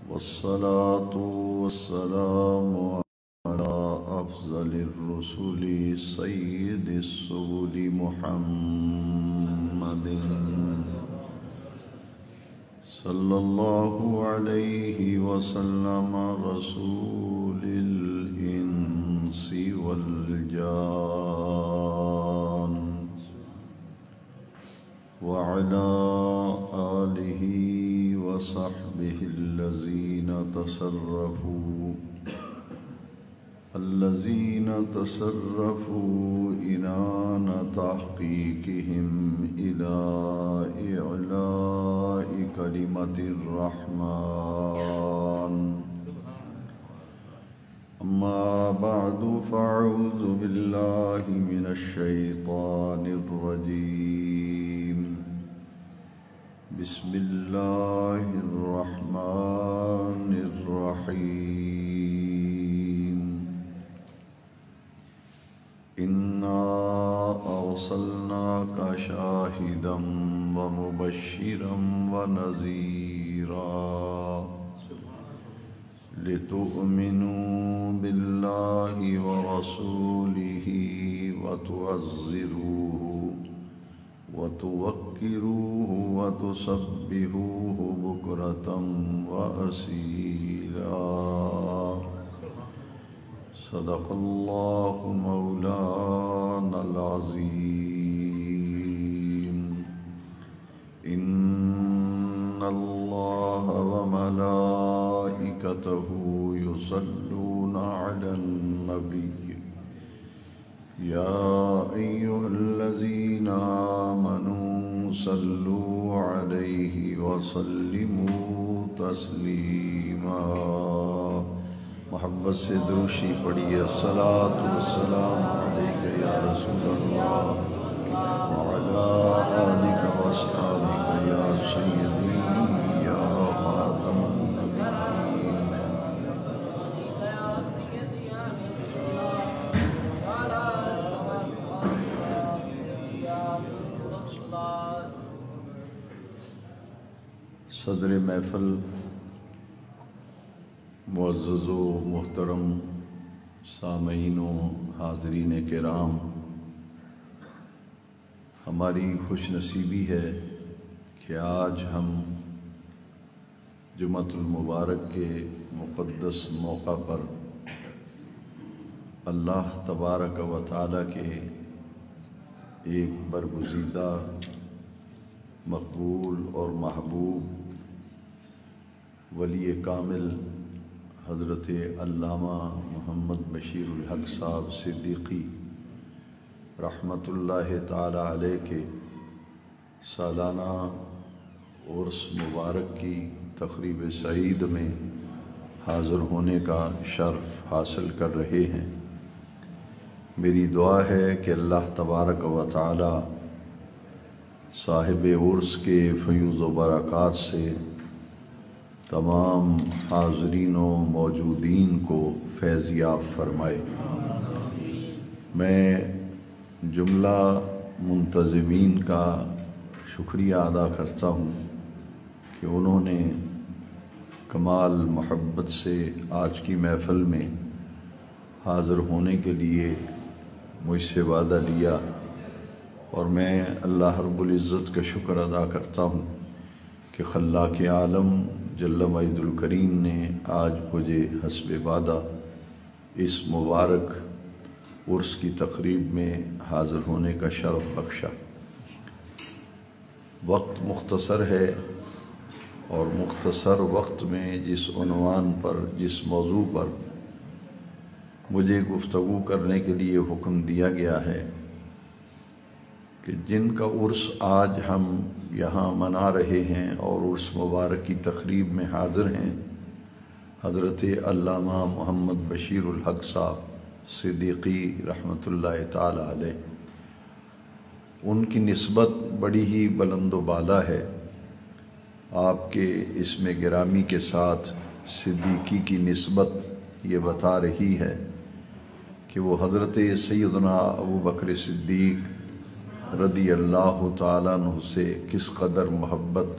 والصلاة والسلام على أفضل الرسل سيد السبل محمد صلى الله عليه وسلم رسول الإنس والجان وعلى آله وصحبه الذين تصرفوا إنان تحقيقهم إلى إعلاء كلمة الرحمن. أما بعد فأعوذ بالله من الشيطان الرجيم. بسم الله الرحمن الرحيم. إنا أرسلناك شاهدا ومبشرا ونذيرا لتؤمنوا بالله ورسوله وتعزروه وتوقروه وتسبحوه بكرة وأصيلا. صدق الله مولانا العظيم. إن الله وملائكته يصلون على النبي يا أيها الذين آمنوا صلوا عليه وسلموا تسليما. محبت سے دروشی پڑھیے. الصلاة والسلام علیک یا رسول اللہ وعلی آلک واصحابک یا سیدی یا خاتم النبیین. صدر محفل معزز و محترم سامعین و حاضرین کرام، ہماری خوش نصیبی ہے کہ آج ہم جمعۃ المبارک کے مقدس موقع پر اللہ تبارک و تعالیٰ کے ایک برگزیدہ، مقبول اور محبوب ولی کامل حضرت علامہ محمد بشیر الحق صاحب صدیقی رحمۃ اللہ تعالی علیہ کے سالانہ عرس مبارک کی تقریب سعید میں حاضر ہونے کا شرف حاصل کر رہے ہیں. میری دعا ہے کہ اللہ تبارک و تعالی صاحب عرس کے فیوز و برکات سے تمام حاضرین و موجودین کو فیض یاب فرمائے. میں جملہ منتظمین کا شکریہ ادا کرتا ہوں کہ انہوں نے کمال محبت سے آج کی محفل میں حاضر ہونے کے لیے مجھ سے وعدہ لیا، اور میں اللہ رب العزت کا شکر ادا کرتا ہوں کہ خلاق عالم جل مجد الکریم نے آج مجھے حسب وعدہ اس مبارک عرس کی تقریب میں حاضر ہونے کا شرف بخشا. وقت مختصر ہے، اور مختصر وقت میں جس عنوان پر، جس موضوع پر مجھے گفتگو کرنے کے لیے حکم دیا گیا ہے کہ جن کا عرس آج ہم یہاں منا رہے ہیں اور عرس مبارک کی تقریب میں حاضر ہیں، حضرت علامہ محمد بشیر الحق صاحب صدیقی رحمۃ اللہ تعالی علیہ، ان کی نسبت بڑی ہی بلند و بالا ہے. آپ کے اسم گرامی کے ساتھ صدیقی کی نسبت یہ بتا رہی ہے کہ وہ حضرت سیدنا ابو بکر صدیق رضی اللہ تعالیٰ عنہ سے کس قدر محبت،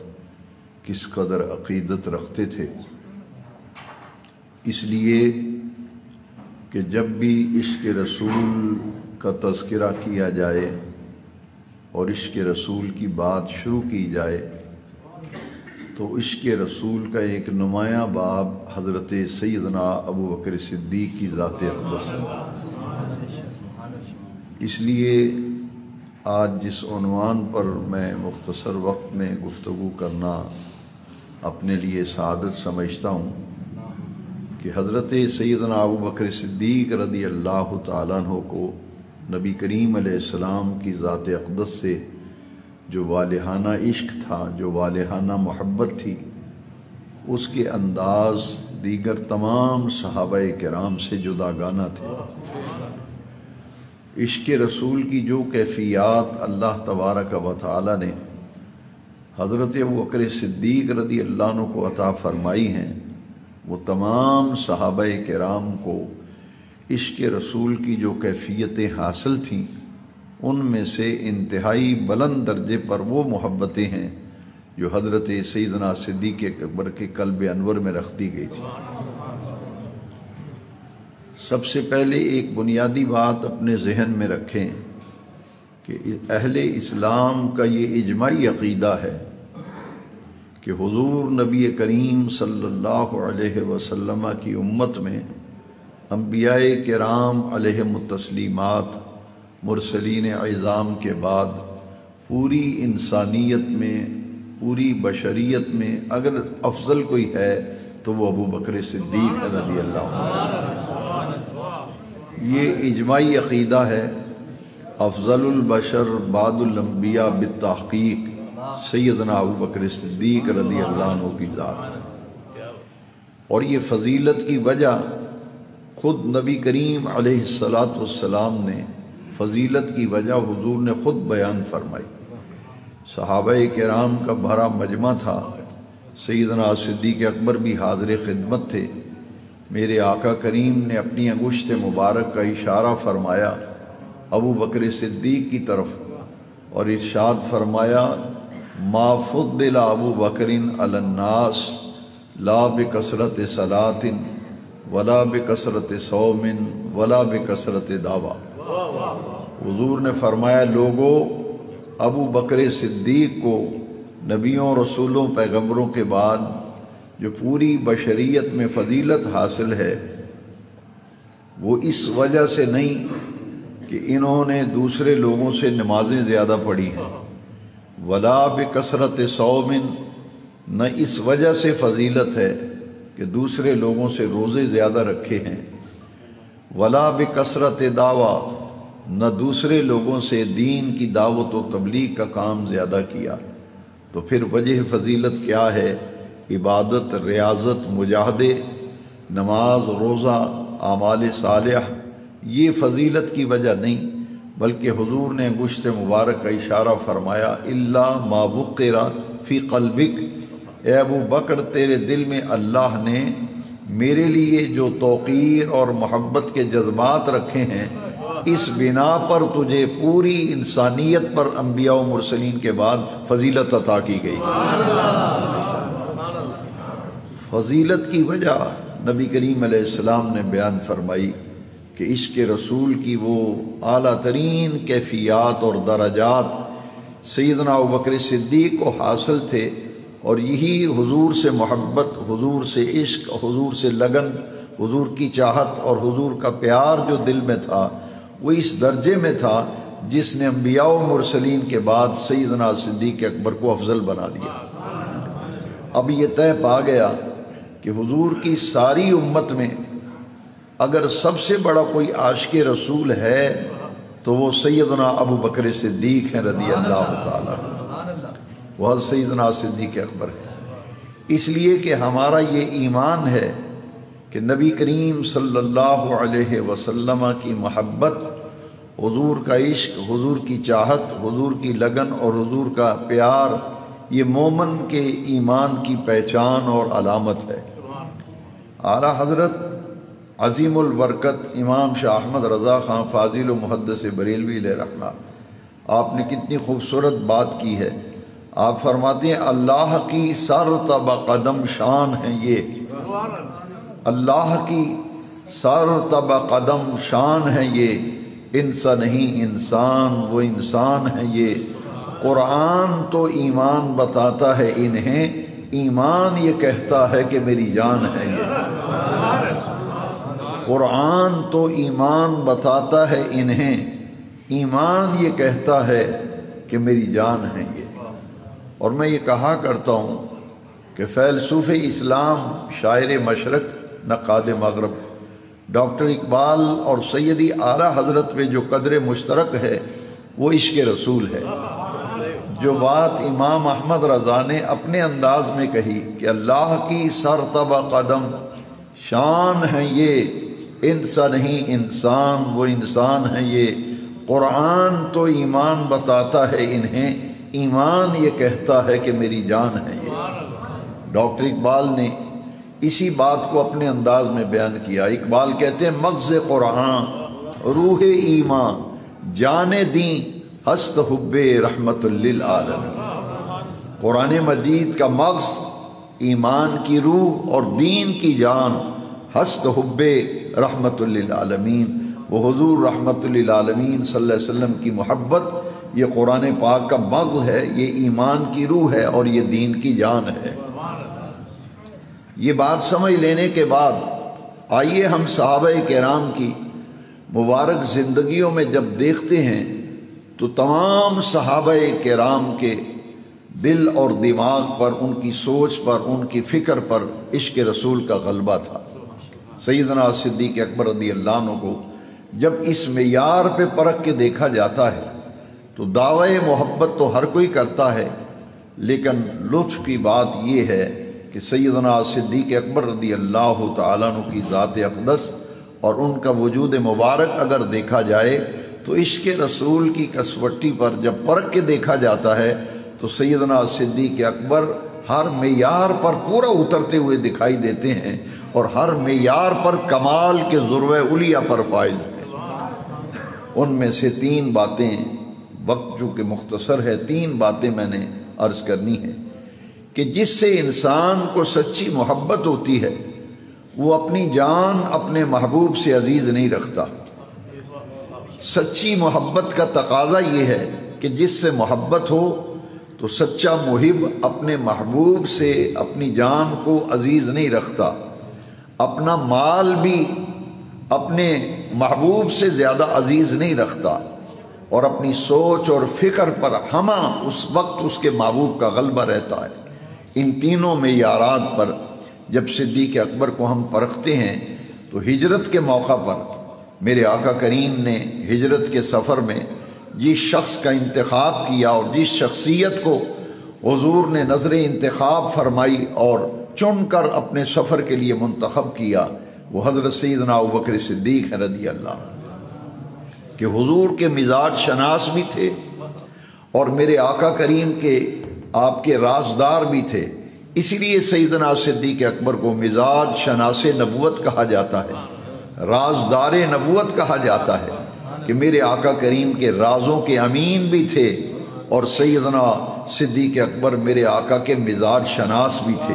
کس قدر عقیدت رکھتے تھے، اس لیے کہ جب بھی عشق رسول کا تذکرہ کیا جائے اور عشق رسول کی بات شروع کی جائے تو عشق رسول کا ایک نمایاں باب حضرت سیدنا ابو بکر صدیق کی ذات اقدس ہے۔ اس لیے آج جس عنوان پر میں مختصر وقت میں گفتگو کرنا اپنے لیے سعادت سمجھتا ہوں کہ حضرت سیدنا ابو بکر صدیق رضی اللہ تعالیٰ عنہ کو نبی کریم علیہ السلام کی ذات اقدس سے جو والہانہ عشق تھا، جو والہانہ محبت تھی، اس کے انداز دیگر تمام صحابہ کرام سے جداگانہ تھے۔ عشق رسول کی جو کیفیات اللہ تبارک و تعالی نے حضرت ابو بکر صدیق رضی اللہ عنہ کو عطا فرمائی ہیں، وہ تمام صحابہ کرام کو عشق رسول کی جو کیفیتیں حاصل تھیں ان میں سے انتہائی بلند درجے پر وہ محبتیں ہیں جو حضرت سیدنا صدیق اکبر کے قلب انور میں رکھ دی گئی تھی۔ سب سے پہلے ایک بنیادی بات اپنے ذہن میں رکھیں کہ اہل اسلام کا یہ اجماعی عقیدہ ہے کہ حضور نبی کریم صلی اللہ علیہ وسلم کی امت میں انبیاء کرام علیہم التسلیمات مرسلین اعظام کے بعد پوری انسانیت میں، پوری بشریت میں اگر افضل کوئی ہے تو وہ ابو بکر صدیق رضی اللہ عنہ۔ یہ اجماعی عقیدہ ہے۔ افضل البشر بعد الانبیاء بالتحقیق سیدنا ابو بکر صدیق رضی اللہ عنہ کی ذات ہے، اور یہ فضیلت کی وجہ خود نبی کریم علیہ السلام نے فضیلت کی وجہ حضور نے خود بیان فرمائی۔ صحابہ کرام کا بھرا مجمع تھا، سیدنا صدیق اکبر بھی حاضر خدمت تھے۔ میرے آقا کریم نے اپنی انگشت مبارک کا اشارہ فرمایا ابو بکر صدیق کی طرف اور ارشاد فرمایا ما فضل ابو بکر علی الناس لا بکثرت صلاۃ ولا بکثرت صوم ولا بکثرت دعویٰ۔ حضور نے فرمایا لوگو، ابو بکر صدیق کو نبیوں، رسولوں، پیغمبروں کے بعد جو پوری بشریت میں فضیلت حاصل ہے وہ اس وجہ سے نہیں کہ انہوں نے دوسرے لوگوں سے نمازیں زیادہ پڑھی ہیں، ولا بکثرت صوم، نہ اس وجہ سے فضیلت ہے کہ دوسرے لوگوں سے روزے زیادہ رکھے ہیں، ولا بکثرت دعویٰ، نہ دوسرے لوگوں سے دین کی دعوت و تبلیغ کا کام زیادہ کیا۔ تو پھر وجہ فضیلت کیا ہے؟ عبادت، ریاضت، مجاہدے، نماز، روزہ، اعمال صالح، یہ فضیلت کی وجہ نہیں، بلکہ حضور نے انگشت مبارک کا اشارہ فرمایا الا ما وقر فی قلبک، اے ابو بکر تیرے دل میں اللہ نے میرے لیے جو توقیر اور محبت کے جذبات رکھے ہیں، اس بنا پر تجھے پوری انسانیت پر انبیاء و مرسلین کے بعد فضیلت عطا کی گئی۔ فضیلت کی وجہ نبی کریم علیہ السلام نے بیان فرمائی کہ عشق رسول کی وہ اعلیٰ ترین کیفیات اور درجات سیدنا ابوبکر صدیق کو حاصل تھے، اور یہی حضور سے محبت، حضور سے عشق، حضور سے لگن، حضور کی چاہت اور حضور کا پیار جو دل میں تھا وہ اس درجے میں تھا جس نے انبیاء و مرسلین کے بعد سیدنا صدیق اکبر کو افضل بنا دیا۔ اب یہ طے پا گیا کہ حضور کی ساری امت میں اگر سب سے بڑا کوئی عاشق رسول ہے تو وہ سیدنا ابو بکر صدیق ہیں رضی اللہ تعالیٰ، وہ سیدنا صدیق اکبر ہے۔ اس لیے کہ ہمارا یہ ایمان ہے کہ نبی کریم صلی اللہ علیہ وسلم کی محبت، حضور کا عشق، حضور کی چاہت، حضور کی لگن اور حضور کا پیار یہ مومن کے ایمان کی پہچان اور علامت ہے۔ اعلیٰ حضرت عظیم البرکت امام شاہ احمد رضا خان فاضل و محدث بریلوی علیہ رحمہ آپ نے کتنی خوبصورت بات کی ہے. آپ فرماتے ہیں اللہ کی سرتبہ قدم شان ہے یہ، اللہ کی سرتبہ قدم شان ہے یہ، ان سا نہیں انسان وہ انسان ہے یہ. قرآن تو ایمان بتاتا ہے انہیں، ایمان یہ کہتا ہے کہ میری جان ہے یہ. قرآن تو ایمان بتاتا ہے انہیں، ایمان یہ کہتا ہے کہ میری جان ہے یہ. اور میں یہ کہا کرتا ہوں کہ فیلسوف اسلام، شاعر مشرق، نقاد مغرب، ڈاکٹر اقبال اور سیدی اعلیٰ حضرت میں جو قدر مشترک ہے وہ عشق رسول ہے. جو بات امام احمد رضا نے اپنے انداز میں کہی کہ اللہ کی سرتبہ قدم شان ہے یہ، ان سا نہیں انسان وہ انسان ہے یہ. قرآن تو ایمان بتاتا ہے انہیں، ایمان یہ کہتا ہے کہ میری جان ہے یہ. ڈاکٹر اقبال نے اسی بات کو اپنے انداز میں بیان کیا. اقبال کہتے ہیں مغز قرآن روح ایمان جان دیں ہست حب رحمت للعالمین. قرآن مجید کا مغز ایمان کی روح اور دین کی جان ہست حب رحمت للعالمین. وہ حضور رحمت للعالمین صلی اللہ علیہ وسلم کی محبت، یہ قرآن پاک کا مغز ہے، یہ ایمان کی روح ہے اور یہ دین کی جان ہے. یہ بات سمجھ لینے کے بعد آئیے ہم صحابہ کرام کی مبارک زندگیوں میں جب دیکھتے ہیں تو تمام صحابہ کرام کے دل اور دماغ پر، ان کی سوچ پر، ان کی فکر پر عشق رسول کا غلبہ تھا. سیدنا صدیق اکبر رضی اللہ عنہ کو جب اس معیار پہ پرکھ کے دیکھا جاتا ہے تو دعوی محبت تو ہر کوئی کرتا ہے، لیکن لطف کی بات یہ ہے کہ سیدنا صدیق اکبر رضی اللہ تعالیٰ عنہ کی ذات اقدس اور ان کا وجود مبارک اگر دیکھا جائے تو عشق رسول کی کسوٹی پر جب پرکھ کے دیکھا جاتا ہے تو سیدنا صدیق اکبر ہر معیار پر پورا اترتے ہوئے دکھائی دیتے ہیں اور ہر معیار پر کمال کے ذروہ علیہ پر فائز ہیں. ان میں سے 3 باتیں، وقت چونکہ مختصر ہے، 3 باتیں میں نے عرض کرنی ہے کہ جس سے انسان کو سچی محبت ہوتی ہے وہ اپنی جان اپنے محبوب سے عزیز نہیں رکھتا. سچی محبت کا تقاضا یہ ہے کہ جس سے محبت ہو تو سچا محب اپنے محبوب سے اپنی جان کو عزیز نہیں رکھتا، اپنا مال بھی اپنے محبوب سے زیادہ عزیز نہیں رکھتا، اور اپنی سوچ اور فکر پر ہمہ اس وقت اس کے محبوب کا غلبہ رہتا ہے. ان تینوں معیارات پر جب صدیق اکبر کو ہم پرکھتے ہیں تو ہجرت کے موقع پر میرے آقا کریم نے ہجرت کے سفر میں جس شخص کا انتخاب کیا اور جس شخصیت کو حضور نے نظر انتخاب فرمائی اور چن کر اپنے سفر کے لیے منتخب کیا، وہ حضرت سیدنا ابوبکر صدیق ہیں رضی اللہ عنہ، کہ حضور کے مزاج شناس بھی تھے اور میرے آقا کریم کے آپ کے رازدار بھی تھے. اسی لیے سیدنا صدیق اکبر کو مزاج شناس نبوت کہا جاتا ہے، رازدار نبوت کہا جاتا ہے، کہ میرے آقا کریم کے رازوں کے امین بھی تھے اور سیدنا صدیق اکبر میرے آقا کے مزاج شناس بھی تھے.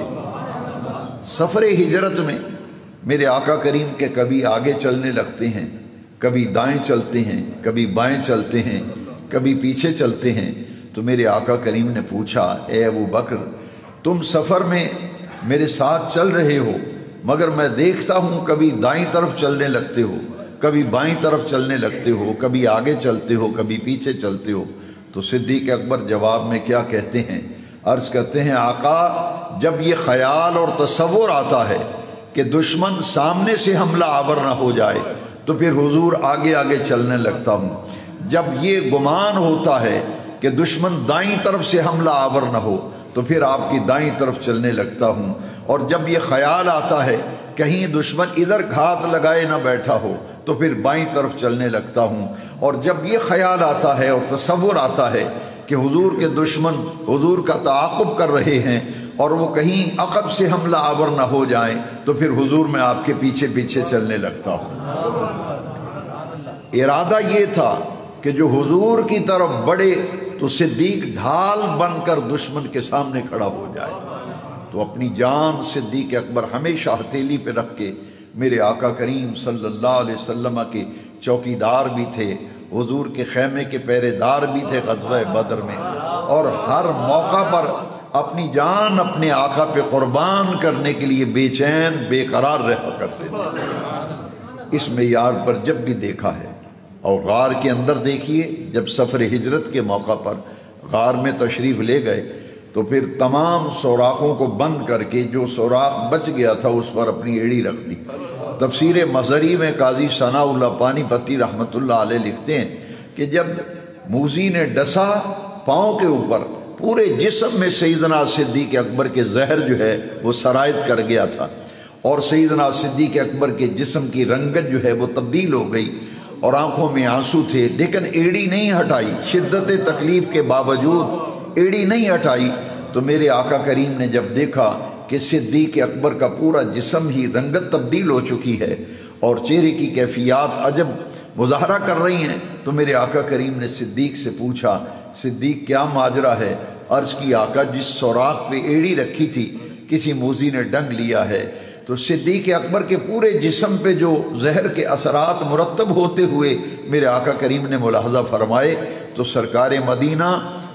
سفر ہجرت میں میرے آقا کریم کے کبھی آگے چلنے لگتے ہیں، کبھی دائیں چلتے ہیں، کبھی بائیں چلتے ہیں، کبھی پیچھے چلتے ہیں. تو میرے آقا کریم نے پوچھا، اے ابو بکر تم سفر میں میرے ساتھ چل رہے ہو مگر میں دیکھتا ہوں کبھی دائیں طرف چلنے لگتے ہو، کبھی بائیں طرف چلنے لگتے ہو، کبھی آگے چلتے ہو، کبھی پیچھے چلتے ہو. تو صدیق اکبر جواب میں کیا کہتے ہیں؟ عرض کرتے ہیں آقا جب یہ خیال اور تصور آتا ہے کہ دشمن سامنے سے حملہ آور نہ ہو جائے تو پھر حضور آگے آگے چلنے لگتا ہوں. جب یہ گمان ہوتا ہے کہ دشمن دائیں طرف سے حملہ آور نہ ہو تو پھر آپ کی دائیں طرف چلنے لگتا ہوں. اور جب یہ خیال آتا ہے کہیں دشمن ادھر گھات لگائے نہ بیٹھا ہو تو پھر بائیں طرف چلنے لگتا ہوں. اور جب یہ خیال آتا ہے اور تصور آتا ہے کہ حضور کے دشمن حضور کا تعاقب کر رہے ہیں اور وہ کہیں عقب سے حملہ آور نہ ہو جائیں تو پھر حضور میں آپ کے پیچھے پیچھے چلنے لگتا ہوں. ارادہ یہ تھا کہ جو حضور کی طرف بڑھے تو صدیق ڈھال بن کر دشمن کے سامنے کھڑا ہو جائے۔ تو اپنی جان صدیق اکبر ہمیشہ ہتھیلی پہ رکھ کے میرے آقا کریم صلی اللہ علیہ وسلم کے چوکیدار بھی تھے، حضور کے خیمے کے پہرے دار بھی تھے غزوہ بدر میں، اور ہر موقع پر اپنی جان اپنے آقا پہ قربان کرنے کے لیے بے چین بے قرار رہا کرتے تھے۔ اس معیار پر جب بھی دیکھا ہے، اور غار کے اندر دیکھیے، جب سفر ہجرت کے موقع پر غار میں تشریف لے گئے تو پھر تمام سوراخوں کو بند کر کے جو سوراخ بچ گیا تھا اس پر اپنی ایڑی رکھ دی۔ تفسیر مظہری میں قاضی ثناء اللہ پانی پتی رحمۃ اللہ علیہ لکھتے ہیں کہ جب موذی نے ڈسا پاؤں کے اوپر، پورے جسم میں سیدنا صدیق اکبر کے زہر جو ہے وہ سرایت کر گیا تھا، اور سیدنا صدیق اکبر کے جسم کی رنگت جو ہے وہ تبدیل ہو گئی اور آنکھوں میں آنسو تھے، لیکن ایڑی نہیں ہٹائی، شدت تکلیف کے باوجود ایڑی نہیں ہٹائی۔ تو میرے آقا کریم نے جب دیکھا کہ صدیق اکبر کا پورا جسم ہی رنگت تبدیل ہو چکی ہے اور چہرے کی کیفیات عجب مظاہرہ کر رہی ہیں، تو میرے آقا کریم نے صدیق سے پوچھا، صدیق کیا ماجرا ہے؟ عرض کی آقا جس سوراخ پہ ایڑی رکھی تھی کسی موذی نے ڈنگ لیا ہے۔ تو صدیق اکبر کے پورے جسم پہ جو زہر کے اثرات مرتب ہوتے ہوئے میرے آقا کریم نے ملاحظہ فرمائے، تو سرکار مدینہ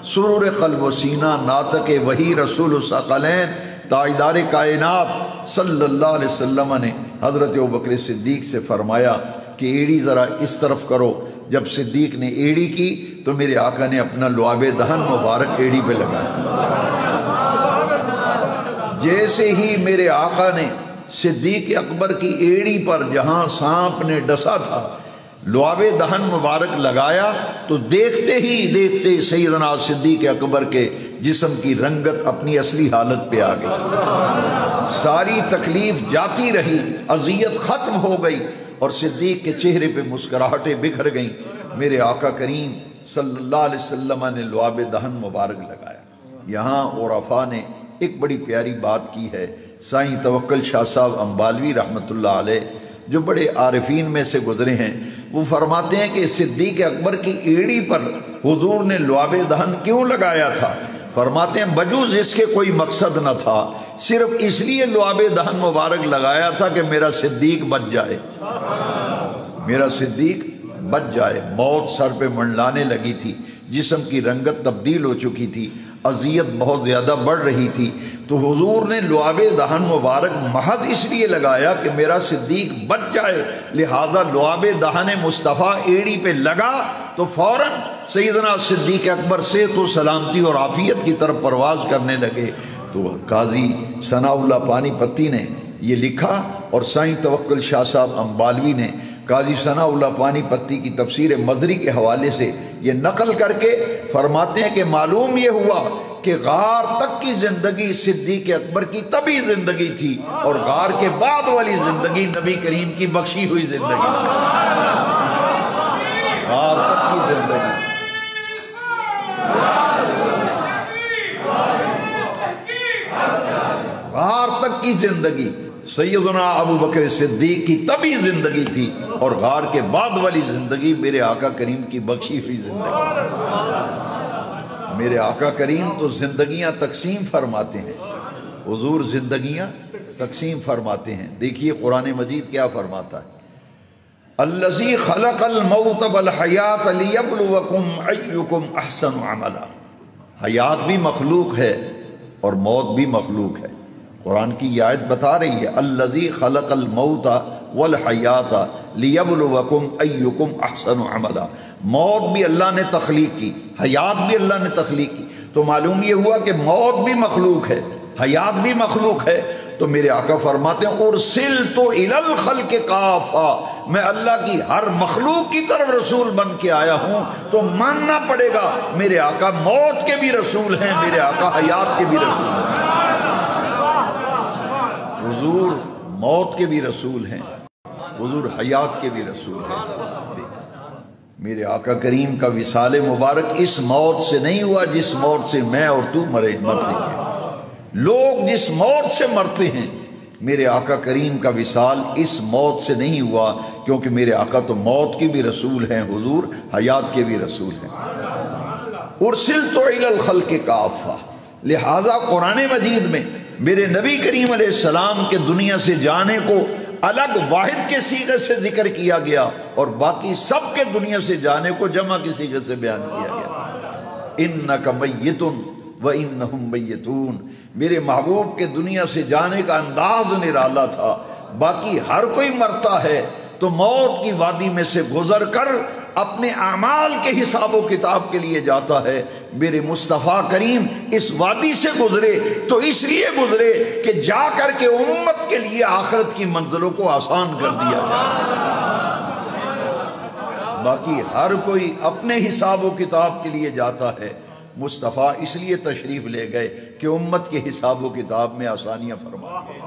سرور قلب و سینہ ناطق وحی رسول الثقلین تاجدار کائنات صلی اللہ علیہ وسلم نے حضرت ابوبکر صدیق سے فرمایا کہ ایڑی ذرا اس طرف کرو۔ جب صدیق نے ایڑی کی تو میرے آقا نے اپنا لعاب دہن مبارک ایڑی پہ لگایا۔ جیسے ہی میرے آقا نے صدیق اکبر کی ایڑی پر جہاں سانپ نے ڈسا تھا لعاب دہن مبارک لگایا، تو دیکھتے ہی دیکھتے سیدنا صدیق اکبر کے جسم کی رنگت اپنی اصلی حالت پہ آ گئی، ساری تکلیف جاتی رہی، اذیت ختم ہو گئی، اور صدیق کے چہرے پہ مسکراہٹیں بکھر گئیں۔ میرے آقا کریم صلی اللہ علیہ وسلم نے لعاب دہن مبارک لگایا۔ یہاں عرفاء نے ایک بڑی پیاری بات کی ہے۔ سائیں توکل شاہ صاحب امبالوی رحمۃ اللہ علیہ جو بڑے عارفین میں سے گزرے ہیں، وہ فرماتے ہیں کہ صدیق اکبر کی ایڑی پر حضور نے لعاب دہن کیوں لگایا تھا؟ فرماتے ہیں بجوز اس کے کوئی مقصد نہ تھا، صرف اس لیے لعاب دہن مبارک لگایا تھا کہ میرا صدیق بچ جائے، میرا صدیق بچ جائے۔ موت سر پہ منڈلانے لگی تھی، جسم کی رنگت تبدیل ہو چکی تھی، اذیت بہت زیادہ بڑھ رہی تھی، تو حضور نے لعاب دہن مبارک محض اس لیے لگایا کہ میرا صدیق بچ جائے، لہذا لعاب دہن مصطفیٰ ایڑی پہ لگا تو فوراً سیدنا صدیق اکبر صحت و سلامتی اور عافیت کی طرف پرواز کرنے لگے۔ تو قاضی ثناء اللہ پانی پتی نے یہ لکھا، اور سائیں توکل شاہ صاحب امبالوی نے قاضی ثناء اللہ پانی پتی کی تفسیر مظہری کے حوالے سے یہ نقل کر کے فرماتے ہیں کہ معلوم یہ ہوا کہ غار تک کی زندگی صدیق اکبر کی طبی زندگی تھی، اور غار کے بعد والی زندگی نبی کریم کی بخشی ہوئی زندگی تھی۔ غار تک کی زندگی، غار تک کی زندگی سیدنا ابوبکر صدیق کی طبی زندگی تھی، اور غار کے بعد والی زندگی میرے آقا کریم کی بخشی ہوئی زندگی۔ میرے آقا کریم تو زندگیاں تقسیم فرماتے ہیں، حضور زندگیاں تقسیم فرماتے ہیں۔ دیکھیے قرآن مجید کیا فرماتا ہے، الذی خلق الموت والحیات لیبلوکم ایکم احسن عملا۔ حیات بھی مخلوق ہے اور موت بھی مخلوق ہے۔ قرآن کی یہ آیت بتا رہی ہے الذی خلق الموت والحیات لیبلوکم ایکم احسن عملا۔ موت بھی اللہ نے تخلیق کی، حیات بھی اللہ نے تخلیق کی، تو معلوم یہ ہوا کہ موت بھی مخلوق ہے، حیات بھی مخلوق ہے۔ تو میرے آقا فرماتے ہیں ارسلت الی الخلق کافہ، میں اللہ کی ہر مخلوق کی طرف رسول بن کے آیا ہوں، تو ماننا پڑے گا میرے آقا موت کے بھی رسول ہیں، میرے آقا حیات کے بھی رسول ہیں، حضور موت کے بھی رسول ہیں، حضور حیات کے بھی رسول ہیں۔ میرے آقا کریم کا وصال مبارک اس موت سے نہیں ہوا جس موت سے میں اور تو مرتے ہیں۔ لوگ جس موت سے مرتے ہیں میرے آقا کریم کا وصال اس موت سے نہیں ہوا، کیونکہ میرے آقا تو موت کی بھی رسول ہیں، حضور حیات کے بھی رسول ہیں۔ ارسلت الی الخلق کافہ، لہٰذا قرآن مجید میں میرے نبی کریم علیہ السلام کے دنیا سے جانے کو الگ واحد کے صیغے سے ذکر کیا گیا، اور باقی سب کے دنیا سے جانے کو جمع کے صیغے سے بیان کیا گیا۔ انک میت وانہم میتون، میرے محبوب کے دنیا سے جانے کا انداز نرالا تھا، باقی ہر کوئی مرتا ہے تو موت کی وادی میں سے گزر کر اپنے اعمال کے حساب و کتاب کے لیے جاتا ہے۔ میرے مصطفیٰ کریم اس وادی سے گزرے تو اس لیے گزرے کہ جا کر کے امت کے لیے آخرت کی منزلوں کو آسان کر دیا جائے۔ باقی ہر کوئی اپنے حساب و کتاب کے لیے جاتا ہے، مصطفیٰ اس لیے تشریف لے گئے کہ امت کے حساب و کتاب میں آسانیاں فرما دیں۔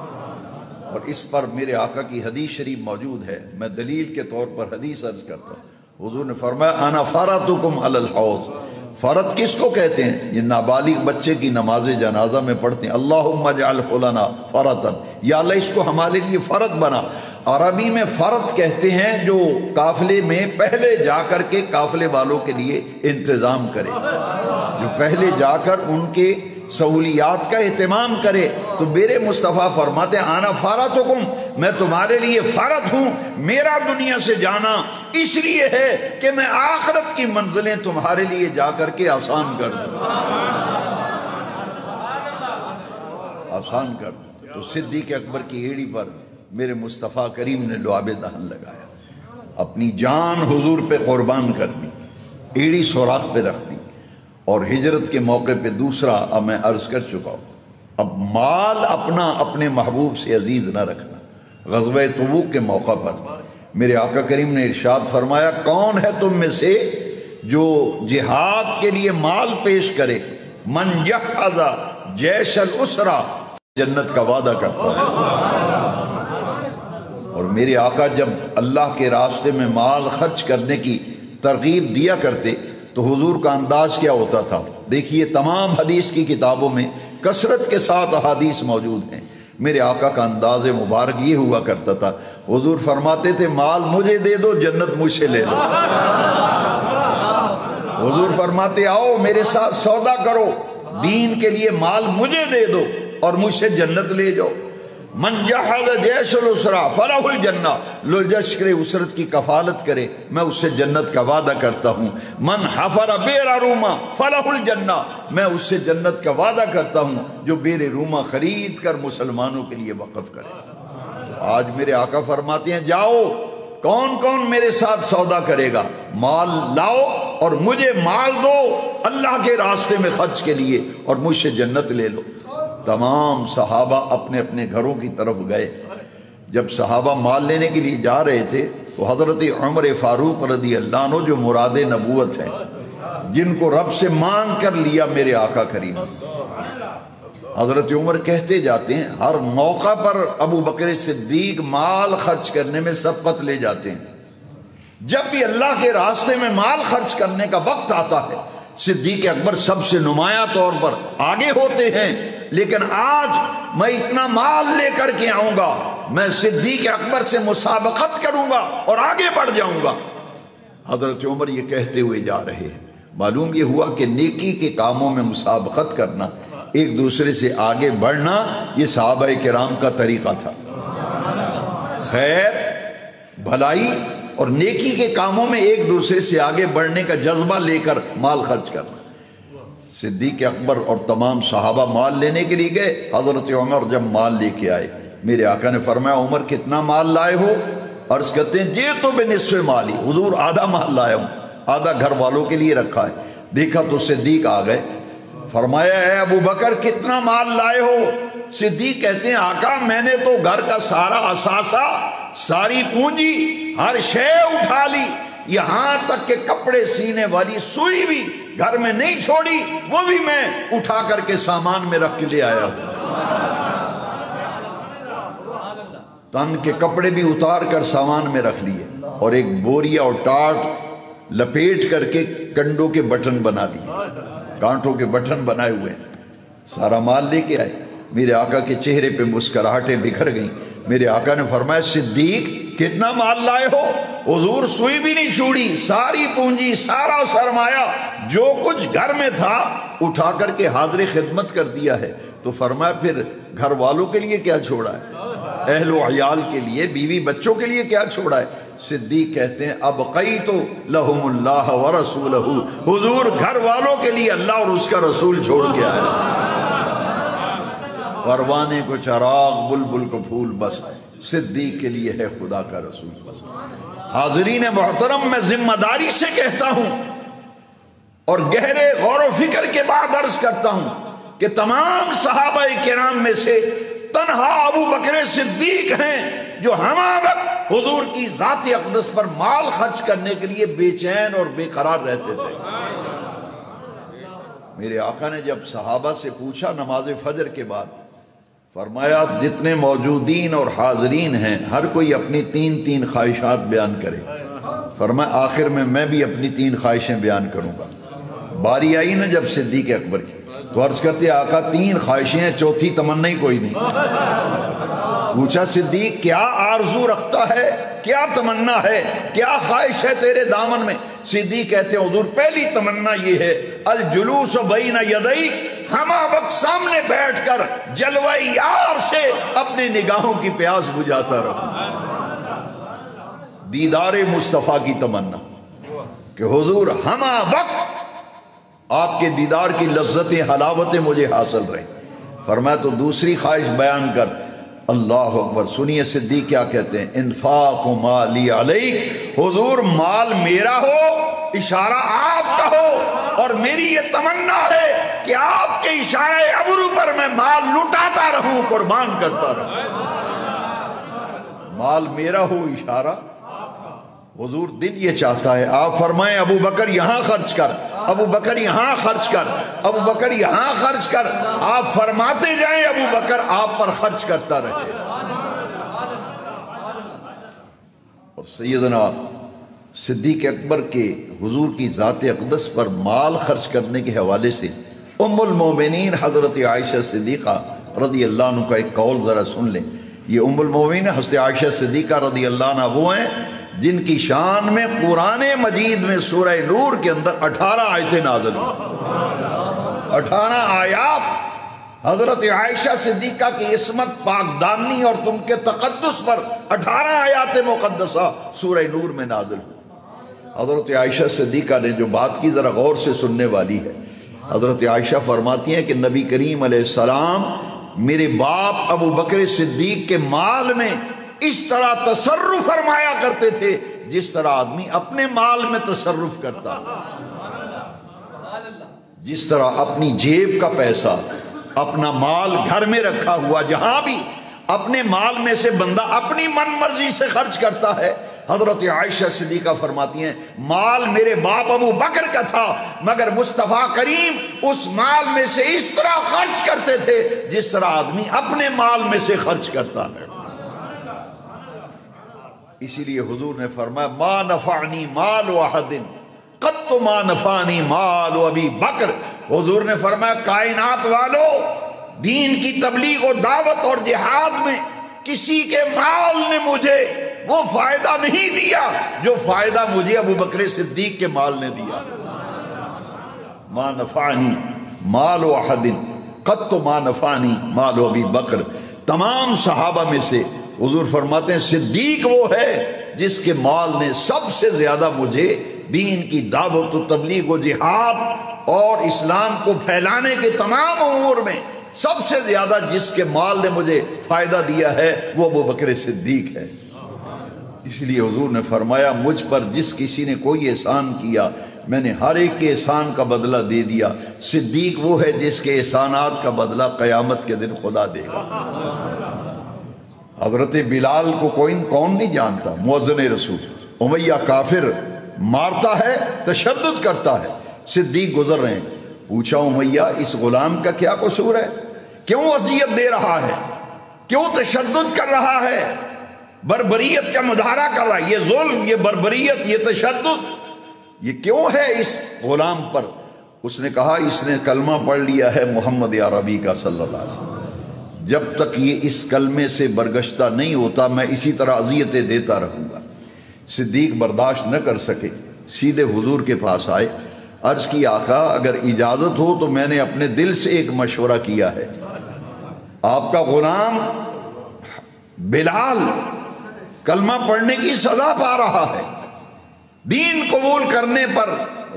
اور اس پر میرے آقا کی حدیث شریف موجود ہے، میں دلیل کے طور پر حدیث عرض کرتا ہوں۔ حضور نے فرمایا انا فرطکم علی الحوض، فرط کس کو کہتے ہیں؟ یہ نابالغ بچے کی نماز جنازہ میں پڑھتے ہیں اللہم اجعلہ لنا فرطا، یا اللہ اس کو ہمارے لیے فرط بنا۔ عربی میں فرط کہتے ہیں جو قافلے میں پہلے جا کر کے قافلے والوں کے لیے انتظام کرے، جو پہلے جا کر ان کے سہولیات کا اہتمام کرے۔ تو میرے مصطفیٰ فرماتے ہیں انا فرطکم، میں تمہارے لیے فرط ہوں، میرا دنیا سے جانا اس لیے ہے کہ میں آخرت کی منزلیں تمہارے لیے جا کر کے آسان کر دوں، آسان کر دوں۔ تو صدیق اکبر کی ایڑی پر میرے مصطفیٰ کریم نے لعاب دہن لگایا، اپنی جان حضور پہ قربان کر دی، ایڑی سوراخ پہ رکھ دی، اور ہجرت کے موقع پہ دوسرا اب میں عرض کر چکا ہوں، اب مال اپنا اپنے محبوب سے عزیز نہ رکھنا۔ غزوہ تبوک کے موقع پر میرے آقا کریم نے ارشاد فرمایا کون ہے تم میں سے جو جہاد کے لیے مال پیش کرے؟ من جہز جیش الاسرہ، جنت کا وعدہ کرتا ہے۔ اور میرے آقا جب اللہ کے راستے میں مال خرچ کرنے کی ترغیب دیا کرتے تو حضور کا انداز کیا ہوتا تھا؟ دیکھیے تمام حدیث کی کتابوں میں کثرت کے ساتھ احادیث موجود ہیں، میرے آقا کا انداز مبارک یہ ہوا کرتا تھا، حضور فرماتے تھے مال مجھے دے دو جنت مجھ سے لے دو۔ حضور فرماتے آؤ میرے ساتھ سودا کرو، دین کے لیے مال مجھے دے دو اور مجھ سے جنت لے جاؤ۔ من جہز جیش الاسرہ فلہ الجنہ، جو لشکر اسرت کی کفالت کرے میں اس سے جنت کا وعدہ کرتا ہوں۔ من حفر بئر روما فلہ الجنہ، میں اس سے جنت کا وعدہ کرتا ہوں جو بئر روما خرید کر مسلمانوں کے لیے وقف کرے۔ آج میرے آقا فرماتے ہیں جاؤ کون کون میرے ساتھ سودا کرے گا، مال لاؤ اور مجھے مال دو اللہ کے راستے میں خرچ کے لیے اور مجھ سے جنت لے لو۔ تمام صحابہ اپنے اپنے گھروں کی طرف گئے۔ جب صحابہ مال لینے کے لیے جا رہے تھے تو حضرت عمر فاروق رضی اللہ عنہ جو مراد نبوت ہیں، جن کو رب سے مانگ کر لیا میرے آقا کریم، حضرت عمر کہتے جاتے ہیں ہر موقع پر ابو بکر صدیق مال خرچ کرنے میں سبقت لے جاتے ہیں۔ جب بھی اللہ کے راستے میں مال خرچ کرنے کا وقت آتا ہے صدیق اکبر سب سے نمایاں طور پر آگے ہوتے ہیں، لیکن آج میں اتنا مال لے کر کے آؤں گا، میں صدیق اکبر سے مسابقت کروں گا اور آگے بڑھ جاؤں گا۔ حضرت عمر یہ کہتے ہوئے جا رہے ہیں۔ معلوم یہ ہوا کہ نیکی کے کاموں میں مسابقت کرنا، ایک دوسرے سے آگے بڑھنا، یہ صحابہ کرام کا طریقہ تھا۔ خیر بھلائی اور نیکی کے کاموں میں ایک دوسرے سے آگے بڑھنے کا جذبہ لے کر مال خرچ کرنا۔ صدیق اکبر اور تمام صحابہ مال لینے کے لیے گئے۔ حضرت عمر جب مال لے کے آئے میرے آقا نے فرمایا عمر کتنا مال لائے ہو؟ عرض کرتے ہیں جی تو بنصف مالی، حضور آدھا مال لایا ہوں، آدھا گھر والوں کے لیے رکھا ہے۔ دیکھا تو صدیق آ گئے، فرمایا اے ابو بکر کتنا مال لائے ہو؟ صدیق کہتے ہیں آقا میں نے تو گھر کا سارا اثاثہ، ساری پونجی، ہر شے اٹھا لی، یہاں تک کہ کپڑے سینے والی سوئی بھی گھر میں نہیں چھوڑی، وہ بھی میں اٹھا کر کے سامان میں رکھ کے لے آیا ہوں۔ تن کے کپڑے بھی اتار کر سامان میں رکھ لیے اور ایک بوریا اور ٹاٹ لپیٹ کر کے کنڈوں کے بٹن بنا دیے، کانٹوں کے بٹن بنائے ہوئے ہیں، سارا مال لے کے آئے۔ میرے آقا کے چہرے پہ مسکراہٹیں بکھر گئیں۔ میرے آقا نے فرمایا صدیق کتنا مال لائے ہو؟ حضور سوئی بھی نہیں چھوڑی، ساری پونجی سارا سرمایہ جو کچھ گھر میں تھا اٹھا کر کے حاضر خدمت کر دیا ہے۔ تو فرمایا پھر گھر والوں کے لیے کیا چھوڑا ہے؟ اہل و عیال کے لیے، بیوی بچوں کے لیے کیا چھوڑا ہے؟ صدیق کہتے ہیں ابقیت لہم اللہ ورسولہ، حضور گھر والوں کے لیے اللہ اور اس کا رسول چھوڑ کے آیا۔ پروانے کو چراغ، بلبل کو پھول، بس صدیق کے لیے ہے خدا کا رسول بس۔ حاضرین محترم، میں ذمہ داری سے کہتا ہوں اور گہرے غور و فکر کے بعد عرض کرتا ہوں کہ تمام صحابہ کرام میں سے تنہا ابو بکر صدیق ہیں جو ہمہ وقت حضور کی ذات اقدس پر مال خرچ کرنے کے لیے بے چین اور بے قرار رہتے تھے۔ میرے آقا نے جب صحابہ سے پوچھا نماز فجر کے بعد، فرمایا جتنے موجودین اور حاضرین ہیں ہر کوئی اپنی تین خواہشات بیان کرے۔ فرمایا آخر میں بھی اپنی 3 خواہشیں بیان کروں گا۔ باری آئی نا جب صدیق اکبر کی، تو عرض کرتے آقا 3 خواہشیں ہیں، چوتھی تمنا ہی کوئی نہیں۔ پوچھا صدیق کیا آرزو رکھتا ہے، کیا تمنا ہے، کیا خواہش ہے تیرے دامن میں؟ صدیق کہتے ہیں حضور پہلی تمنا یہ ہے الجلوس بین یدیک، ہمہ وقت سامنے بیٹھ کر جلوہ یار سے اپنے نگاہوں کی پیاس بجھاتا رہوں۔ دیدار مصطفیٰ کی تمنا کہ حضور ہمہ وقت آپ کے دیدار کی لذتیں حلاوتیں مجھے حاصل رہیں۔ فرمایا تو دوسری خواہش بیان کر۔ اللہ اکبر، سنیے صدیق کیا کہتے ہیں، انفاق مالی علیک، حضور مال میرا ہو، اشارہ آپ کا ہو، اور میری یہ تمنا ہے کہ آپ کے اشارہ ابرو پر میں مال لٹاتا رہوں، قربان کرتا رہوں۔ مال میرا ہو، اشارہ حضور دل یہ چاہتا ہے۔ آپ فرمائیں ابو بکر یہاں خرچ کر، ابو بکر یہاں خرچ کر، ابو بکر یہاں خرچ کر، آپ فرماتے جائیں ابو بکر آپ پر خرچ کرتا رہے۔ اور سیدنا صدیق اکبر کے حضور کی ذات اقدس پر مال خرچ کرنے کے حوالے سے ام المومنین حضرت عائشہ صدیقہ رضی اللہ عنہ کا ایک قول ذرا سن لیں۔ یہ ام المومنین حضرت عائشہ صدیقہ رضی اللہ عنہ وہ ہیں جن کی شان میں قرآن مجید میں سورہ نور کے اندر 18 آیتیں نازل ہوئی۔ 18 آیات حضرت عائشہ صدیقہ کی عصمت، پاکدامنی اور تم کے تقدس پر 18 آیات مقدسہ سورہ نور میں نازل ہوئی۔ حضرت عائشہ صدیقہ نے جو بات کی ذرا غور سے سننے والی ہے۔ حضرت عائشہ فرماتی ہیں کہ نبی کریم علیہ السلام میرے باپ ابو بکر صدیق کے مال میں اس طرح تصرف فرمایا کرتے تھے جس طرح آدمی اپنے مال میں تصرف کرتا، جس طرح اپنی جیب کا پیسہ، اپنا مال گھر میں رکھا ہوا جہاں بھی اپنے مال میں سے بندہ اپنی من مرضی سے خرچ کرتا ہے۔ حضرت عائشہ صدیقہ فرماتی ہیں مال میرے باپ ابو بکر کا تھا، مگر مصطفیٰ کریم اس مال میں سے اس طرح خرچ کرتے تھے جس طرح آدمی اپنے مال میں سے خرچ کرتا ہے۔ اسی لیے حضور نے فرمایا ما نفعنی مال احد قط ما نفعنی مال ابی بکر۔ حضور نے فرمایا کائنات والو، دین کی تبلیغ و دعوت اور جہاد میں کسی کے مال نے مجھے وہ فائدہ نہیں دیا جو فائدہ مجھے ابو بکر صدیق کے مال نے دیا۔ ما نفعنی مال احد قط ما نفعنی مال ابی بکر۔ تمام صحابہ میں سے حضور فرماتے ہیں صدیق وہ ہے جس کے مال نے سب سے زیادہ مجھے دین کی دعوت و تبلیغ و جہاد اور اسلام کو پھیلانے کے تمام امور میں سب سے زیادہ جس کے مال نے مجھے فائدہ دیا ہے وہ ابو بکر صدیق ہے۔ اس لیے حضور نے فرمایا مجھ پر جس کسی نے کوئی احسان کیا میں نے ہر ایک کے احسان کا بدلہ دے دیا۔ صدیق وہ ہے جس کے احسانات کا بدلہ قیامت کے دن خدا دے گا۔ حضرت بلال کو کون نہیں جانتا، مؤذن رسول۔ امیہ کافر مارتا ہے، تشدد کرتا ہے، صدیق گزر رہے ہیں۔ پوچھا امیہ اس غلام کا کیا قصور ہے، کیوں اذیت دے رہا ہے، کیوں تشدد کر رہا ہے، بربریت کا مظاہرہ کر رہا ہے، یہ ظلم، یہ بربریت، یہ تشدد یہ کیوں ہے اس غلام پر؟ اس نے کہا اس نے کلمہ پڑھ لیا ہے محمد عربی کا صلی اللہ علیہ وسلم۔ جب تک یہ اس کلمے سے برگشتہ نہیں ہوتا میں اسی طرح اذیتیں دیتا رہوں گا۔ صدیق برداشت نہ کر سکے، سیدھے حضور کے پاس آئے، عرض کی آقا اگر اجازت ہو تو میں نے اپنے دل سے ایک مشورہ کیا ہے، آپ کا غلام بلال کلمہ پڑھنے کی سزا پا رہا ہے، دین قبول کرنے پر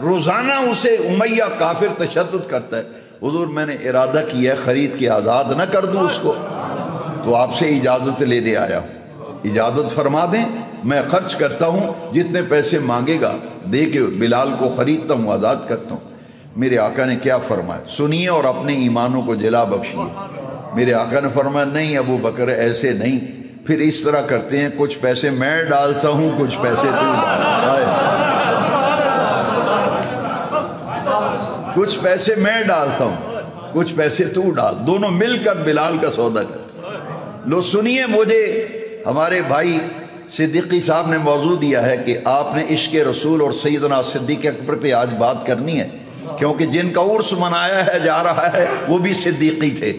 روزانہ اسے امیہ کافر تشدد کرتا ہے، حضور میں نے ارادہ کیا ہے خرید کے آزاد نہ کر دوں اس کو، تو آپ سے اجازت لینے آیا ہوں، اجازت فرما دیں، میں خرچ کرتا ہوں، جتنے پیسے مانگے گا دے کے بلال کو خریدتا ہوں، آزاد کرتا ہوں۔ میرے آقا نے کیا فرمایا سنیے اور اپنے ایمانوں کو جلا بخشیے۔ میرے آقا نے فرمایا نہیں ابو بکر ایسے نہیں، پھر اس طرح کرتے ہیں کچھ پیسے میں ڈالتا ہوں کچھ پیسے تو کچھ پیسے میں ڈالتا ہوں کچھ پیسے تو ڈال، دونوں مل کر بلال کا سودا کر لو۔ سنیے مجھے ہمارے بھائی صدیقی صاحب نے موضوع دیا ہے کہ آپ نے عشق رسول اور سیدنا صدیق اکبر پہ آج بات کرنی ہے، کیونکہ جن کا عرس منایا ہے جا رہا ہے وہ بھی صدیقی تھے،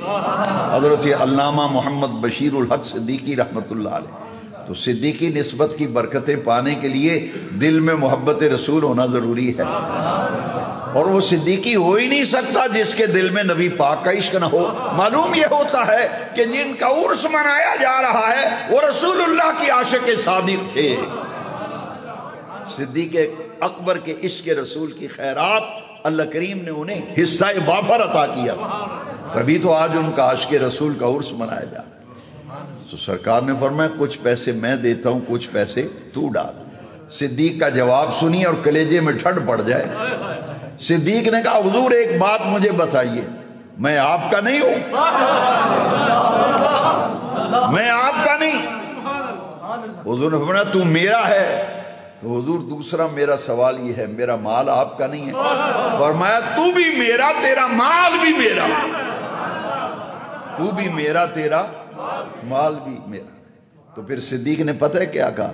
حضرت علامہ محمد بشیر الحق صدیقی رحمۃ اللہ علیہ۔ تو صدیقی نسبت کی برکتیں پانے کے لیے دل میں محبت رسول ہونا ضروری ہے، اور وہ صدیقی ہو ہی نہیں سکتا جس کے دل میں نبی پاک کا عشق نہ ہو۔ معلوم یہ ہوتا ہے کہ جن کا عرس منایا جا رہا ہے وہ رسول اللہ کی عاشق صادق تھے۔ صدیق اکبر کے عشق رسول کی خیرات اللہ کریم نے انہیں حصہ وافر عطا کیا، تبھی تو آج ان کا عاشق رسول کا عرس منایا جا رہا ہے۔ تو سرکار نے فرمایا کچھ پیسے میں دیتا ہوں کچھ پیسے تو ڈال۔ صدیق کا جواب سنیے اور کلیجے میں ٹھنڈ پڑ جائے۔ صدیق نے کہا حضور ایک بات مجھے بتائیے، میں آپ کا نہیں ہوں، میں آپ کا نہیں۔ حضور نے فرمایا تو میرا ہے، تو حضور دوسرا میرا سوال یہ ہے میرا مال آپ کا نہیں ہے؟ فرمایا تو بھی میرا تیرا مال بھی میرا، تو بھی میرا تیرا مال بھی میرا۔ تو پھر صدیق نے پتہ ہے کیا کہا،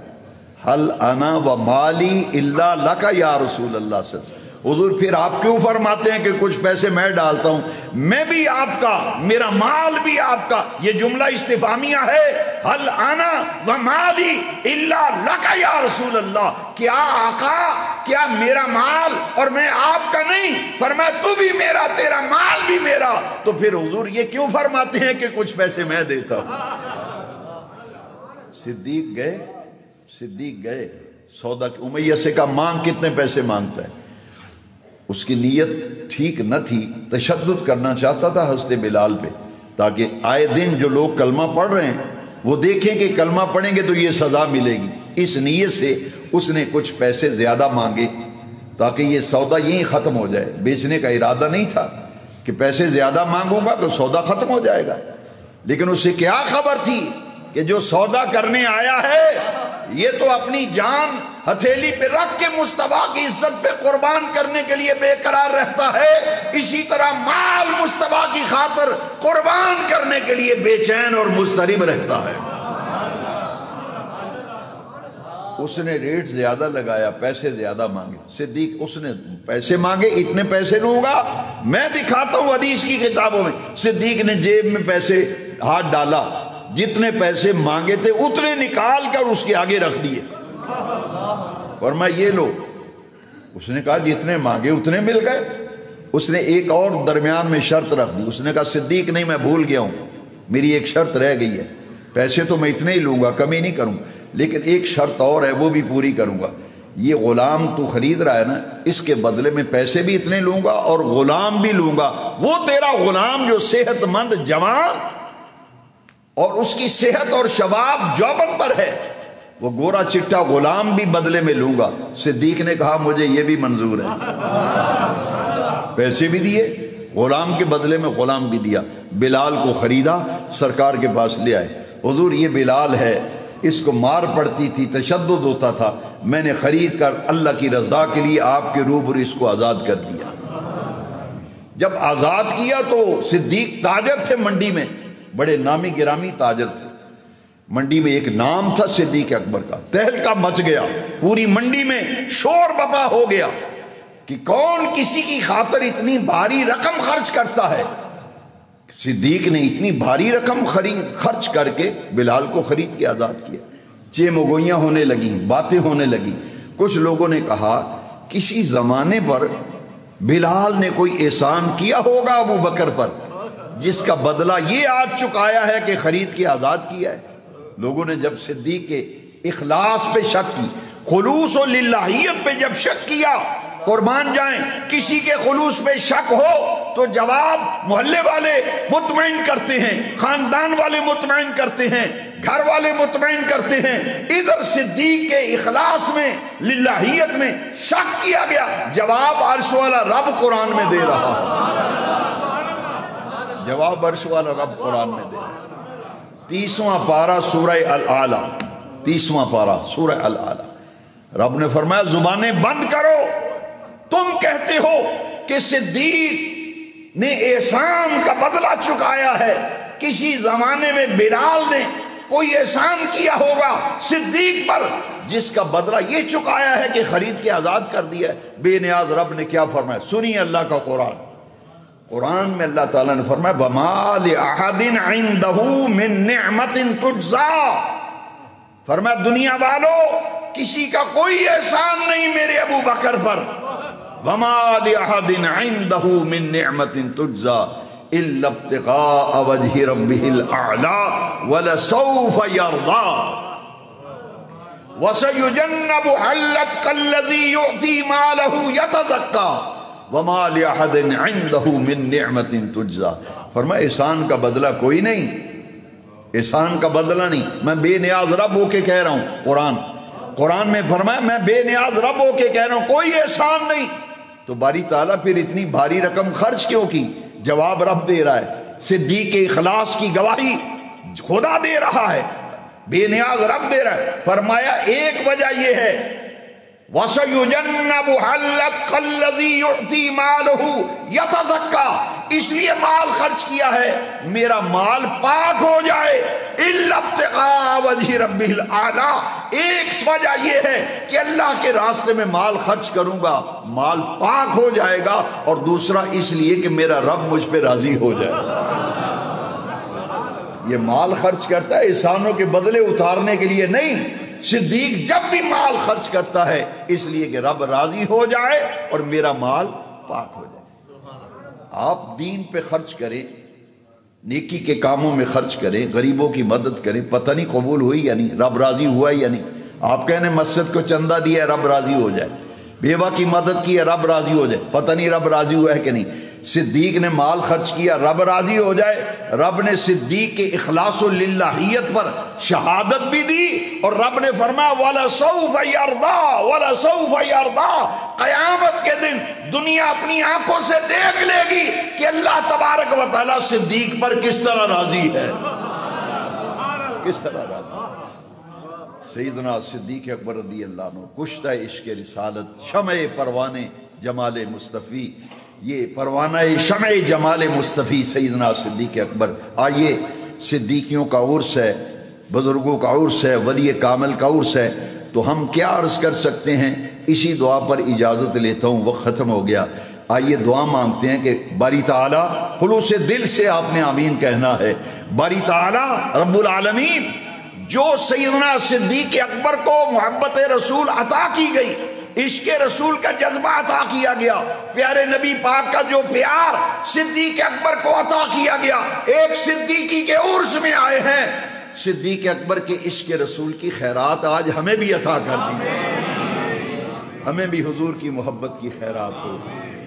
حل انا و مالی الا لک یا رسول اللہ صلی اللہ علیہ وسلم۔ حضور پھر آپ کیوں فرماتے ہیں کہ کچھ پیسے میں ڈالتا ہوں، میں بھی آپ کا، میرا مال بھی آپ کا۔ یہ جملہ استفہامیہ ہے، حل انا و مالی الا لک یا رسول اللہ، کیا آقا کیا میرا مال اور میں آپ کا نہیں؟ فرمایا تو بھی میرا تیرا مال بھی میرا۔ تو پھر حضور یہ کیوں فرماتے ہیں کہ کچھ پیسے میں دیتا ہوں؟ صدیق گئے سودا امیہ سے کہا مانگ کتنے پیسے مانگتا ہے؟ اس کی نیت ٹھیک نہ تھی، تشدد کرنا چاہتا تھا حضرت بلال پہ، تاکہ آئے دن جو لوگ کلمہ پڑھ رہے ہیں وہ دیکھیں کہ کلمہ پڑھیں گے تو یہ سزا ملے گی۔ اس نیت سے اس نے کچھ پیسے زیادہ مانگے تاکہ یہ سودا یہیں ختم ہو جائے۔ بیچنے کا ارادہ نہیں تھا کہ پیسے زیادہ مانگوں گا تو سودا ختم ہو جائے گا، لیکن اسے کیا خبر تھی کہ جو سودا کرنے آیا ہے یہ تو اپنی جان ہتھیلی پہ رکھ کے مصطفیٰ کی عزت پہ قربان کرنے کے لیے بے قرار رہتا ہے، اسی طرح مال مصطفیٰ کی خاطر قربان کرنے کے لیے بے چین اور مضطرب رہتا ہے۔ اس نے ریٹ زیادہ لگایا، پیسے زیادہ مانگے۔ صدیق اس نے پیسے مانگے، اتنے پیسے لوں گا، میں دکھاتا ہوں حدیث کی کتابوں میں۔ صدیق نے جیب میں پیسے ہاتھ ڈالا، جتنے پیسے مانگے تھے اتنے نکال کر اس کے آگے رکھ دیے، فرمایا یہ لو۔ اس نے کہا جتنے مانگے اتنے مل گئے۔ اس نے ایک اور درمیان میں شرط رکھ دی، اس نے کہا صدیق نہیں میں بھول گیا ہوں، میری ایک شرط رہ گئی ہے، پیسے تو میں اتنے ہی لوں گا کمی نہیں کروں، لیکن ایک شرط اور ہے وہ بھی پوری کروں گا۔ یہ غلام تو خرید رہا ہے نا، اس کے بدلے میں پیسے بھی اتنے لوں گا اور غلام بھی لوں گا۔ وہ تیرا غلام جو صحت مند جوان اور اس کی صحت اور شباب جوبن پر ہے، وہ گورا چٹا غلام بھی بدلے میں لوں گا۔ صدیق نے کہا مجھے یہ بھی منظور ہے، پیسے بھی دیے، غلام کے بدلے میں غلام بھی دیا۔ بلال کو خریدا، سرکار کے پاس لے آئے، حضور یہ بلال ہے، اس کو مار پڑتی تھی، تشدد ہوتا تھا، میں نے خرید کر اللہ کی رضا کے لیے آپ کے روبرو اس کو آزاد کر دیا۔ جب آزاد کیا تو صدیق تاجر تھے منڈی میں، بڑے نامی گرامی تاجر تھے، منڈی میں ایک نام تھا صدیق اکبر کا۔ تہلکہ مچ گیا، پوری منڈی میں شور بپا ہو گیا کہ کون کسی کی خاطر اتنی بھاری رقم خرچ کرتا ہے۔ صدیق نے اتنی بھاری رقم خرچ کر کے بلال کو خرید کے آزاد کیا۔ چیمگوئیاں ہونے لگیں، باتیں ہونے لگیں۔ کچھ لوگوں نے کہا کسی زمانے پر بلال نے کوئی احسان کیا ہوگا ابو بکر پر، جس کا بدلہ یہ آج چکایا ہے کہ خرید کے آزاد کیا ہے۔ لوگوں نے جب صدیق کے اخلاص پہ شک کی، خلوص و للہیت پہ جب شک کیا، قربان جائیں کسی کے خلوص پہ شک ہو تو جواب محلے والے مطمئن کرتے ہیں، خاندان والے مطمئن کرتے ہیں، گھر والے مطمئن کرتے ہیں۔ ادھر صدیق کے اخلاص میں، للہیت میں شک کیا گیا، جواب عرش والا رب قرآن میں دے رہا ہے، جواب عرش والا رب قرآن میں دے رہا ہے۔ 30واں پارہ سورہ الاعلیٰ، 30واں پارہ سورہ الاعلیٰ، رب نے فرمایا زبانیں بند کرو، تم کہتے ہو کہ صدیق نے احسان کا بدلہ چکایا ہے، کسی زمانے میں بلال نے کوئی احسان کیا ہوگا صدیق پر جس کا بدلہ یہ چکایا ہے کہ خرید کے آزاد کر دیا ہے۔ بے نیاز رب نے کیا فرمایا؟ سنیے اللہ کا قرآن۔ قرآن میں اللہ تعالیٰ نے فرمایا وَمَا لِأَحَدٍ عِندَهُ مِن نِعْمَةٍ تُجْزَىٰ، فرمایا دنیا والو کسی کا کوئی احسان نہیں میرے ابو بکر پر۔ وَمَا لِأَحَدٍ عِندَهُ مِن نِعْمَةٍ تُجْزَىٰ إِلَّا ابْتِغَاءَ وَجْهِ رَبِّهِ الْأَعْلَىٰ وَلَسَوْفَ يَرْضَىٰ وَسَيُجَنَّبُهَا الْأَتْقَى الَّذِي يُؤْتِي مَالَهُ يَتَزَكَّىٰ وَمَا لِأَحَدٍ عِندَهُ مِن نِعْمَةٍ تُجْزَىٰ۔ فرمایا احسان کا بدلہ کوئی نہیں، احسان کا بدلہ نہیں۔ میں بے نیاز رب ہو کے کہہ رہا ہوں، قرآن میں فرمایا میں بے نیاز رب ہو کے کہہ رہا ہوں کوئی احسان نہیں۔ تو باری تعالیٰ پھر اتنی بھاری رقم خرچ کیوں کی؟ جواب رب دے رہا ہے، صدیق کے اخلاص کی گواہی خدا دے رہا ہے، بے نیاز رب دے رہا ہے۔ فرمایا ایک وجہ یہ ہے وَسَيُجَنَّبُهَا الْأَتْقَى الَّذِي يُؤْتِي مَالَهُ يَتَزَكَّىٰ، اس لیے مال خرچ کیا ہے میرا مال پاک ہو جائے۔ إِلَّا ابْتِغَاءَ وَجْهِ رَبِّهِ الْأَعْلَىٰ، ایک وجہ یہ ہے کہ اللہ کے راستے میں مال خرچ کروں گا مال پاک ہو جائے گا، اور دوسرا اس لیے کہ میرا رب مجھ پہ راضی ہو جائے۔ یہ مال خرچ کرتا ہے احسانوں کے بدلے اتارنے کے لیے نہیں، صدیق جب بھی مال خرچ کرتا ہے اس لیے کہ رب راضی ہو جائے اور میرا مال پاک ہو جائے۔ آپ دین پہ خرچ کریں، نیکی کے کاموں میں خرچ کریں، غریبوں کی مدد کریں، پتہ نہیں قبول ہوئی یا نہیں، رب راضی ہوا یا نہیں۔ آپ کہنے مسجد کو چندہ دیا ہے رب راضی ہو جائے، بیوہ کی مدد کی ہے رب راضی ہو جائے، پتہ نہیں رب راضی ہوا ہے کہ نہیں۔ صدیق نے مال خرچ کیا رب راضی ہو جائے۔ رب نے صدیق کے اخلاص و للہیت پر شہادت بھی دی، اور رب نے فرمایا وَلَسَوْفَ يَرْضَىٰ وَلَسَوْفَ يَرْضَىٰ، قیامت کے دن دنیا اپنی آنکھوں سے دیکھ لے گی کہ اللہ تبارک و تعالیٰ صدیق پر کس طرح راضی ہے، کس طرح راضی ہے۔ سیدنا صدیق اکبر رضی اللہ عنہ کشتہ عشق رسالت، شمع پروانے جمال مصطفی، یہ پروانہ شمع جمال مصطفی سیدنا صدیق اکبر۔ آئیے صدیقیوں کا عرس ہے، بزرگوں کا عرس ہے، ولی کامل کا عرس ہے، تو ہم کیا عرض کر سکتے ہیں؟ اسی دعا پر اجازت لیتا ہوں، وقت ختم ہو گیا۔ آئیے دعا مانگتے ہیں کہ باری تعالیٰ خلوص دل سے آپ نے آمین کہنا ہے۔ باری تعالیٰ رب العالمین جو سیدنا صدیق اکبر کو محبت رسول عطا کی گئی، عشق رسول کا جذبہ عطا کیا گیا، پیارے نبی پاک کا جو پیار صدیق اکبر کو عطا کیا گیا، ایک صدیقی کے عرس میں آئے ہیں، صدیق اکبر کے عشق رسول کی خیرات آج ہمیں بھی عطا کر دی، ہمیں بھی حضور کی محبت کی خیرات ہو۔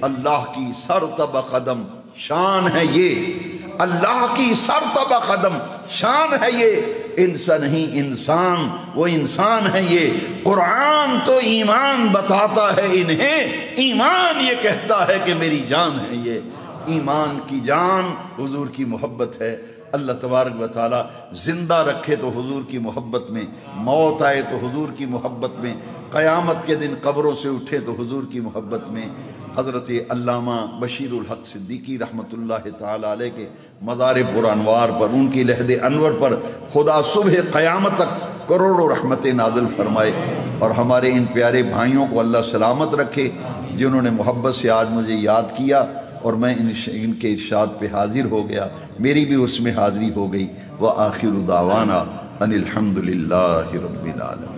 اللہ کی سرتب قدم شان ہے یہ، اللہ کی سرتب قدم شان ہے یہ، انسان نہیں انسان وہ انسان ہے یہ، قرآن تو ایمان بتاتا ہے انہیں، ایمان یہ کہتا ہے کہ میری جان ہے یہ، ایمان کی جان حضور کی محبت ہے۔ اللہ تبارک و تعالیٰ زندہ رکھے تو حضور کی محبت میں، موت آئے تو حضور کی محبت میں، قیامت کے دن قبروں سے اٹھے تو حضور کی محبت میں۔ حضرت علامہ بشیر الحق صدیقی رحمۃ اللہ تعالیٰ علیہ کے مزار پر انوار پر، ان کی لحد انور پر خدا صبح قیامت تک کروڑوں رحمتیں نازل فرمائے، اور ہمارے ان پیارے بھائیوں کو اللہ سلامت رکھے جنہوں نے محبت سے آج مجھے یاد کیا۔ اور میں ان کے ارشاد پہ حاضر ہو گیا، میری بھی اس میں حاضری ہو گئی۔ وآخر دعوانا ان الحمد للہ رب العالمین۔